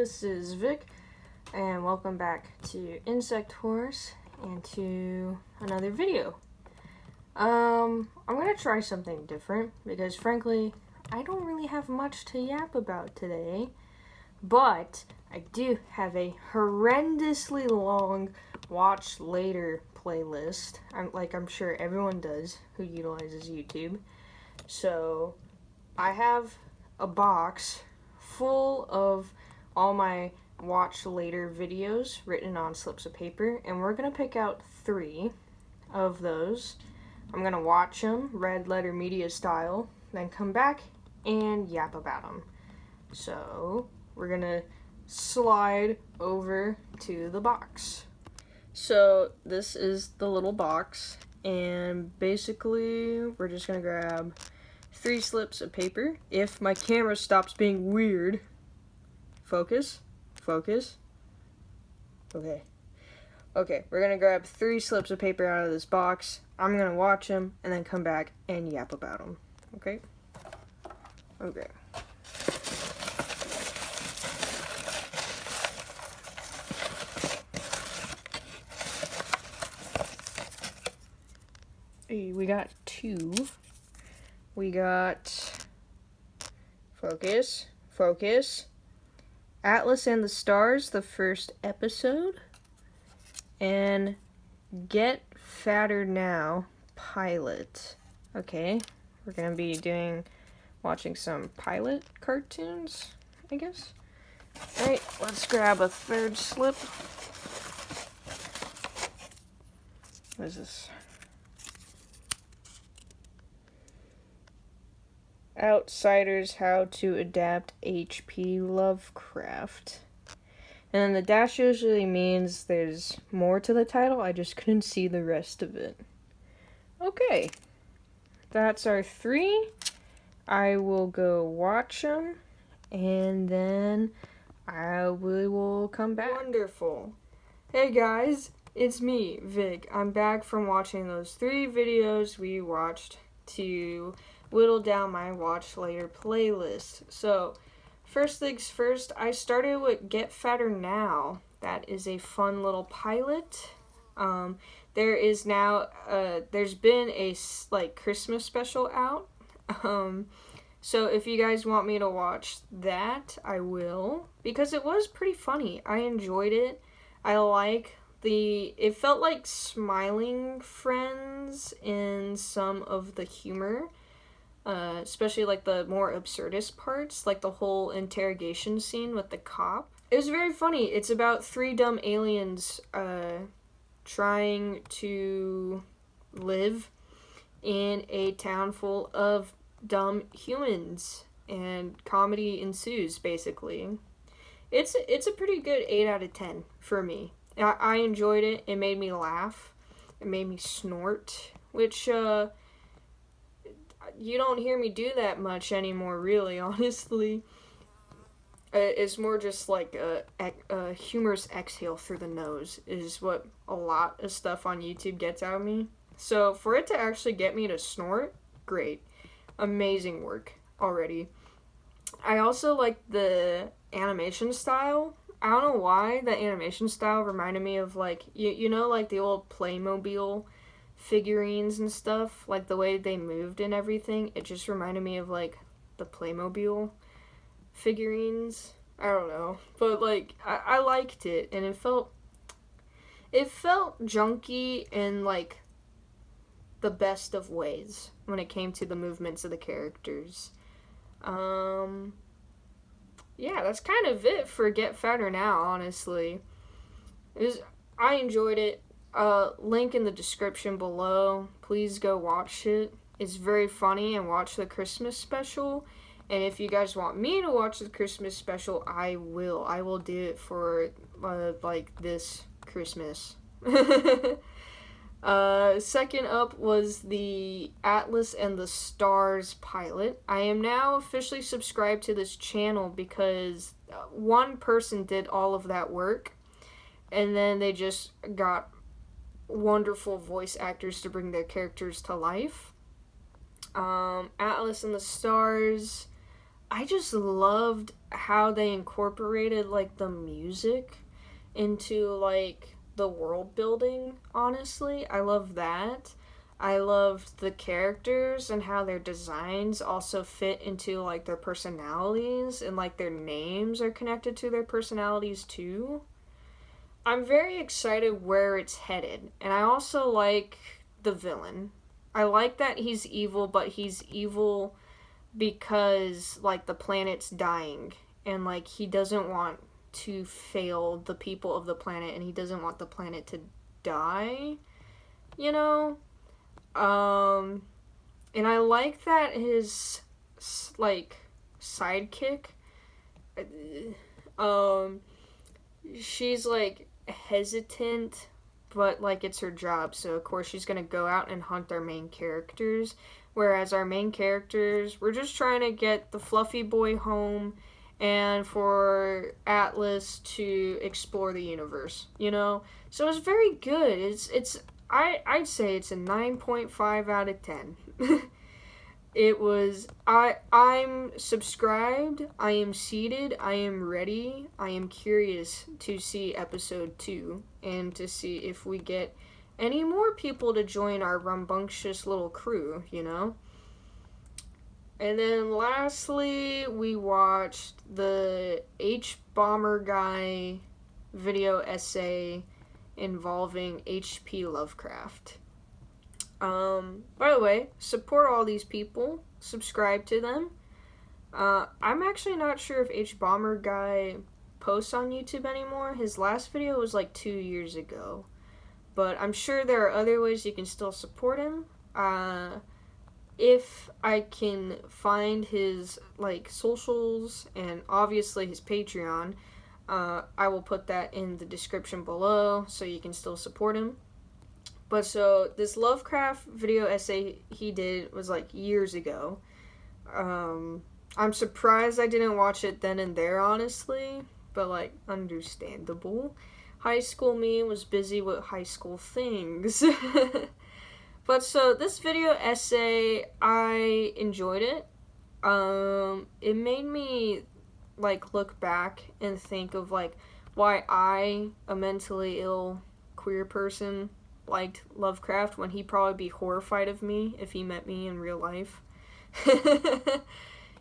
this is Vic, and welcome back to Insect Horse and to another video. I'm gonna try something different because frankly, I don't really have much to yap about today, but I do have a horrendously long watch later playlist. I'm sure everyone does who utilizes YouTube. So I have a box full of all my watch later videos written on slips of paper, and we're gonna pick out 3 of those. I'm gonna watch them red letter media style, then come back and yap about them. So we're gonna slide over to the box. So this is the little box, and basically we're just gonna grab 3 slips of paper. If my camera stops being weird, focus. Okay, we're gonna grab 3 slips of paper out of this box. I'm gonna watch them and then come back and yap about them. Okay. Hey, we got 2. We got focus. Atlas and the Stars, the first episode, and Get Fatter Now, pilot. Okay, we're gonna be watching some pilot cartoons, I guess. Alright, let's grab a 3rd slip. What is this? Outsiders, How to Adapt H.P. Lovecraft. And then the dash usually means there's more to the title, I just couldn't see the rest of it. Okay, that's our 3. I will go watch them, and then we will come back. Wonderful. Hey guys, it's me, Vic. I'm back from watching those 3 videos we watched to whittle down my watch later playlist. So, first things first, I started with Get Fatter Now. That is a fun little pilot. There is now, there's been a Christmas special out. So if you guys want me to watch that, I will, because it was pretty funny. I enjoyed it. It felt like Smiling Friends in some of the humor. Especially like the more absurdist parts, like the whole interrogation scene with the cop. It was very funny. It's about 3 dumb aliens trying to live in a town full of dumb humans, and comedy ensues, basically. It's a pretty good 8 out of 10 for me. I enjoyed it. It made me laugh. It made me snort, which you don't hear me do that much anymore, really, honestly. It's more just like a humorous exhale through the nose is what a lot of stuff on YouTube gets out of me. So for it to actually get me to snort, great. Amazing work already. I also like the animation style. I don't know why the animation style reminded me of like the old Playmobil figurines and stuff, like the way they moved and everything. It just reminded me of like the Playmobil figurines. I don't know, but like I liked it, and it felt junky in like the best of ways when it came to the movements of the characters. Yeah, that's kind of it for Get Fatter Now, honestly. I enjoyed it. Link in the description below. Please go watch it. It's very funny, and watch the Christmas special. And if you guys want me to watch the Christmas special, I will. I will do it for this Christmas. Second up was the Atlas and the Stars pilot. I am now officially subscribed to this channel because one person did all of that work, and then they just got wonderful voice actors to bring their characters to life. Atlas and the Stars, I just loved how they incorporated, like, the music into, like, the world building, honestly. I love that. I loved the characters and how their designs also fit into, like, their personalities, and, like, their names are connected to their personalities, too. I'm very excited where it's headed, and I also like the villain. I like that he's evil, but he's evil because, like, the planet's dying, and, like, he doesn't want to fail the people of the planet, and he doesn't want the planet to die, you know? And I like that his, like, sidekick, um, she's, like, hesitant, but, like, it's her job, so of course she's gonna go out and hunt our main characters, whereas our main characters, we're just trying to get the fluffy boy home and for Atlas to explore the universe, you know? So it's very good. I'd say it's a 9.5 out of 10. I'm subscribed, I am seated, I am ready, I am curious to see episode 2 and to see if we get any more people to join our rambunctious little crew, you know? And then lastly, we watched the H-Bomber Guy video essay involving H.P. Lovecraft. By the way, support all these people. Subscribe to them. I'm actually not sure if H-Bomber Guy posts on YouTube anymore. His last video was like 2 years ago. But I'm sure there are other ways you can still support him. If I can find his, like, socials and obviously his Patreon, I will put that in the description below so you can still support him. But so this Lovecraft video essay he did was like years ago. I'm surprised I didn't watch it then and there, honestly, but like understandable. High school me was busy with high school things. But so this video essay, I enjoyed it. It made me like look back and think of like why I, a mentally ill queer person, liked Lovecraft when he'd probably be horrified of me if he met me in real life.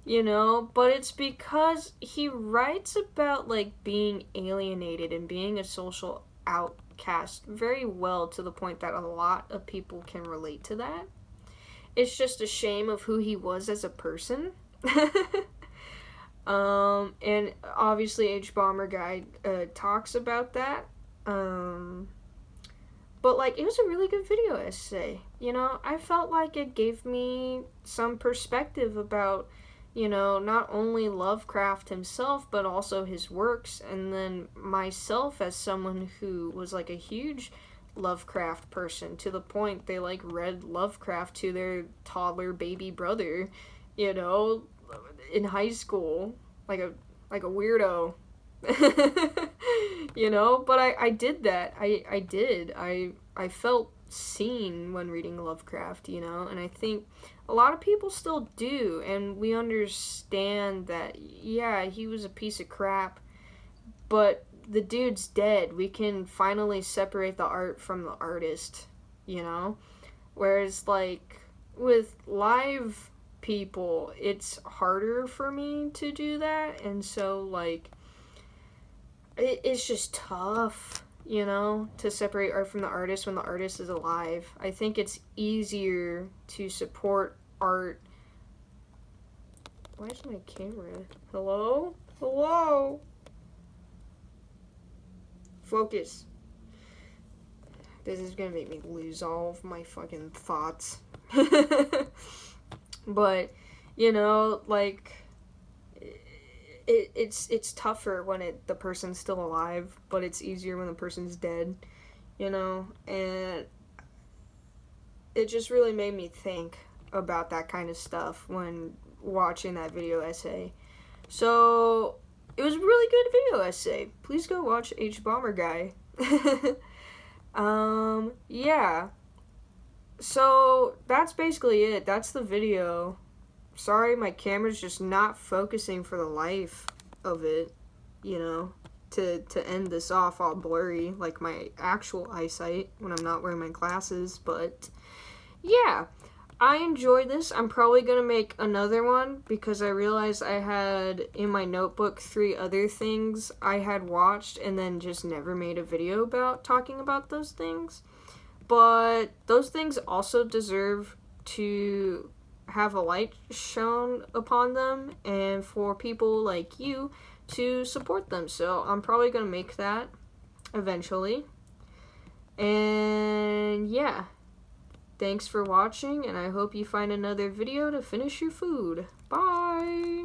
You know, but it's because he writes about like being alienated and being a social outcast very well, to the point that a lot of people can relate to that. It's just a shame of who he was as a person. And obviously H-Bomber Guy talks about that. But, like, it was a really good video essay, you know? I felt like it gave me some perspective about, you know, not only Lovecraft himself, but also his works, and then myself as someone who was, like, a huge Lovecraft person, to the point they, like, read Lovecraft to their toddler baby brother, you know, in high school, like a weirdo. You know, but I did that. I did. I felt seen when reading Lovecraft, you know, and I think a lot of people still do, and we understand that, yeah, he was a piece of crap, but the dude's dead. We can finally separate the art from the artist, you know? Whereas, like, with live people, it's harder for me to do that, and so, like, it's just tough, you know, to separate art from the artist when the artist is alive. I think it's easier to support art. Why is my camera? Hello? Hello? Focus. This is gonna make me lose all of my fucking thoughts. But, you know, like, it's tougher when the person's still alive, but it's easier when the person's dead, you know, and it just really made me think about that kind of stuff when watching that video essay. So, it was a really good video essay. Please go watch H-Bomber Guy. Yeah. So, that's basically it. That's the video. sorry, my camera's just not focusing for the life of it, you know, to end this off all blurry, like my actual eyesight when I'm not wearing my glasses. But yeah, I enjoyed this. I'm probably going to make another one because I realized I had in my notebook 3 other things I had watched and then just never made a video about talking about those things. But those things also deserve to have a light shown upon them and for people like you to support them. So I'm probably going to make that eventually. And yeah. Thanks for watching, and I hope you find another video to finish your food. Bye!